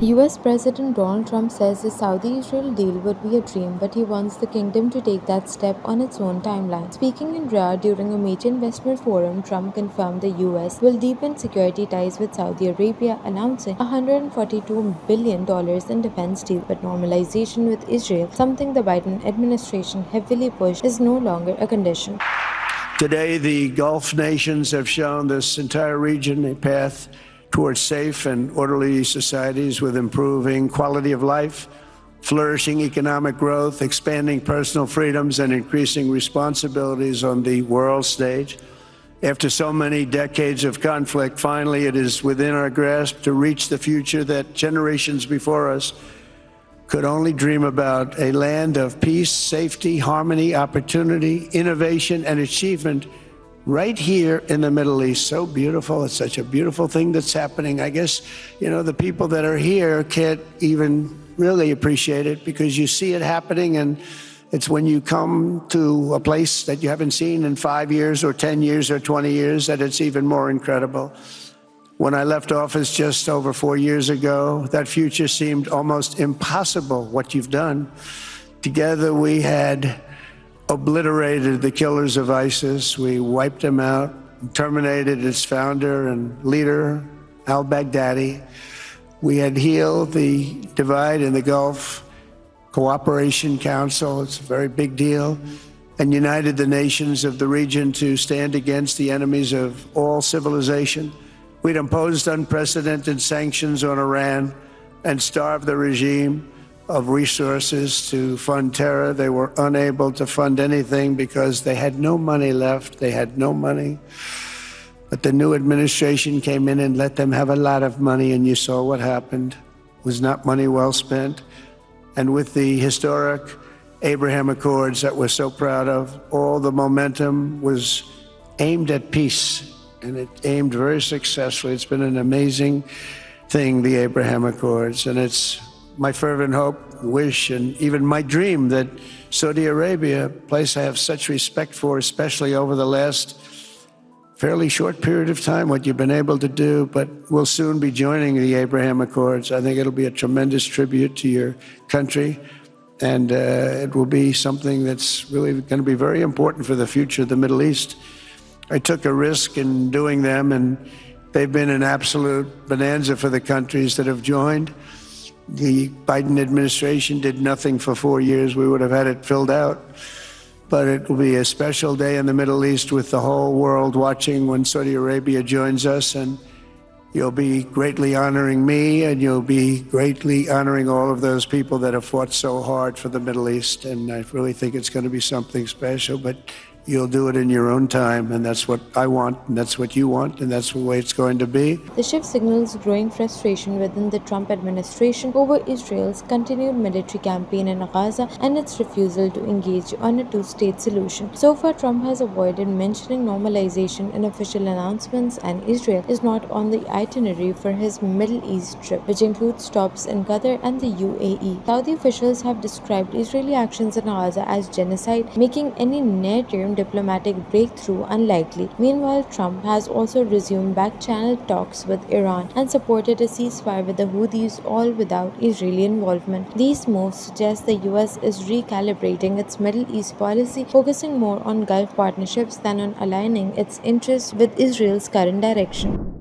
US President Donald Trump says the Saudi-Israel deal would be a dream, but he wants the kingdom to take that step on its own timeline. Speaking in Riyadh during a major investment forum, Trump confirmed the US will deepen security ties with Saudi Arabia, announcing $142 billion in defense deal. But normalization with Israel, something the Biden administration heavily pushed, is no longer a condition. Today, the Gulf nations have shown this entire region a path towards safe and orderly societies with improving quality of life, flourishing economic growth, expanding personal freedoms, and increasing responsibilities on the world stage. After so many decades of conflict, finally it is within our grasp to reach the future that generations before us could only dream about, a land of peace, safety, harmony, opportunity, innovation, and achievement right here in the Middle East. So beautiful. It's such a beautiful thing that's happening. I guess, the people that are here can't even really appreciate it because you see it happening, and it's when you come to a place that you haven't seen in 5 years or 10 years or 20 years that it's even more incredible. When I left office just over 4 years ago, that future seemed almost impossible, what you've done. Together we had obliterated the killers of ISIS. We wiped them out, terminated its founder and leader, al-Baghdadi. We had healed the divide in the Gulf Cooperation Council, it's a very big deal, and united the nations of the region to stand against the enemies of all civilization. We'd imposed unprecedented sanctions on Iran and starved the regime of resources to fund terror. They were unable to fund anything because they had no money left. They had no money. But the new administration came in and let them have a lot of money, and you saw what happened. It was not money well spent. And with the historic Abraham Accords that we're so proud of, all the momentum was aimed at peace. And it aimed very successfully. It's been an amazing thing, the Abraham Accords. And it's my fervent hope, wish, and even my dream that Saudi Arabia, a place I have such respect for, especially over the last fairly short period of time, what you've been able to do, but we'll soon be joining the Abraham Accords. I think it'll be a tremendous tribute to your country. And it will be something that's really going to be very important for the future of the Middle East. I took a risk in doing them, and they've been an absolute bonanza for the countries that have joined. The Biden administration did nothing for 4 years. We would have had it filled out. But it will be a special day in the Middle East with the whole world watching when Saudi Arabia joins us, and you'll be greatly honoring me, and you'll be greatly honoring all of those people that have fought so hard for the Middle East. And I really think it's going to be something special, but you'll do it in your own time, and that's what I want, and that's what you want, and that's the way it's going to be. The shift signals growing frustration within the Trump administration over Israel's continued military campaign in Gaza and its refusal to engage on a two-state solution. So far, Trump has avoided mentioning normalization in official announcements, and Israel is not on the itinerary for his Middle East trip, which includes stops in Qatar and the UAE. Saudi officials have described Israeli actions in Gaza as genocide, making any near-term diplomatic breakthrough unlikely. Meanwhile, Trump has also resumed back-channel talks with Iran and supported a ceasefire with the Houthis, all without Israeli involvement. These moves suggest the US is recalibrating its Middle East policy, focusing more on Gulf partnerships than on aligning its interests with Israel's current direction.